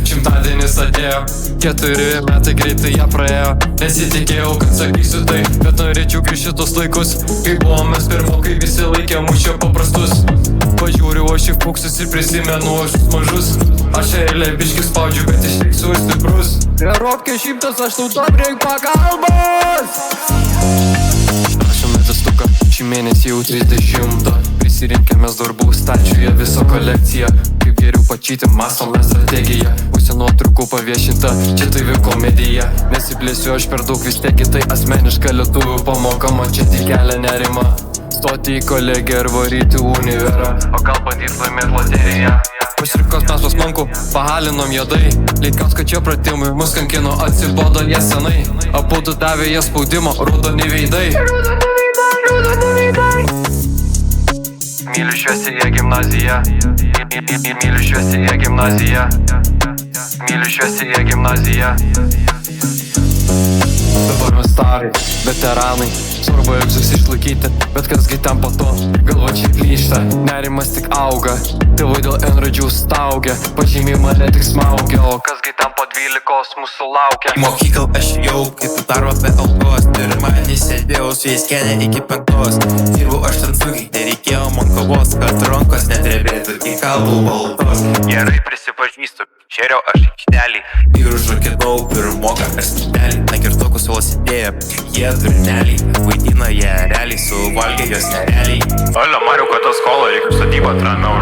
Šimtadienis atėjo, 4 metai greitai ją praėjo. Nesitikėjau, kad sakysiu tai, bet norėčiau grįžti tos laikus, kai buvom mes pirmokai, visi laikė mūšio paprastus. Pažiūriu aš į fuksus ir prisimenu aš mažus. Aš eilę biškį spaudžiu, bet išliksiu stiprus. Gerovkė 108, reik pagalbos! Rašome testuką, šį mėnesį jau 30. Prisirinkėmės darbų stačiuje visą kolekciją. Kaip geriau pačyti, mąstome strategiją. Pusė nuotraukų paviešinta, čia tai komedija. Nesiplėsiu aš per daug, vis tiek tai asmeniška lietuvių pamoka. Man čia tik kelia nerima stoti į kolegiją ir varyti univerą, o gal bandyt laimėt loteriją. Pasirikos mes pas mankų, pahalinom jodai. Leikaus, kad čia pratimai mus kankino, atsibodo jie senai. Abudu davė jie spaudimo, raudoni veidai. Myliu šiuosi į gimnaziją. Myliu šiuosi į gimnaziją. Myliu šiuosi į gimnaziją. Dabar mes starai, veteranai. Svarbu egzus išlaikyti, bet kasgi ten po to galva čia plyšta. Nerimas tik auga, tėvai dėl N-raidžių staugia. Pažymiai mane tik smaugia, o kasgi ten po 12 mūsų laukia. Į mokyklą aš jau kaip į darbą be algos. Pirmadienį sėdėjau su jais Kenė iki 5. Dirbau aš ten sunkiai, nereikėjo man kovos, kad rankos netrebėtų iki kalbų baltos. Gerai prisipažįstu, šėriau aš aikštelį. Ir užrakinau pirmoką per stiktelį. Nakirtokus vėl sėdėjo, jie durneliai. Vaidina jie realiai, suvalgė jos nerealiai. Alio, Mariu, kad to skolą reikia sodybą atramiau.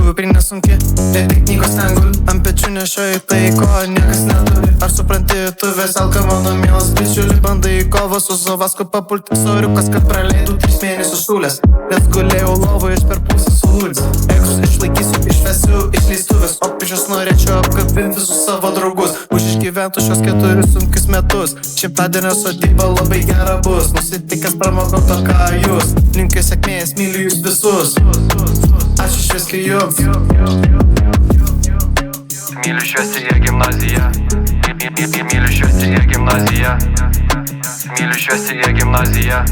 Kuprinė nesunki, ne tik knygos ten gul. Ant pečių nešioji tai, ko niekas neturi. Ar supranti, tu veselka mano mielas bičiuli. Bandai į kovą su Zavasku papulti. Soriukas, kad praleidau 3 mėnesius šūlės. Nes gulėjau lovoje iš per pusę sulūdis. Egzus išlaikysiu, išvesiu išleistuvės. O pičius norėčiau apkabinti su savo draugus. Už išgyventų šios 4 sunkius metus. Šimtadienio sodyba labai gera bus. Nusitikęs pramogau to, ką jūs. Linkiu sėkmės, myliu jūs visus. Ačiū iš viskai jums. Myliu šiuosi į gimnaziją. Myliu šiuosi į gimnaziją. Myliu šiuosi į gimnaziją.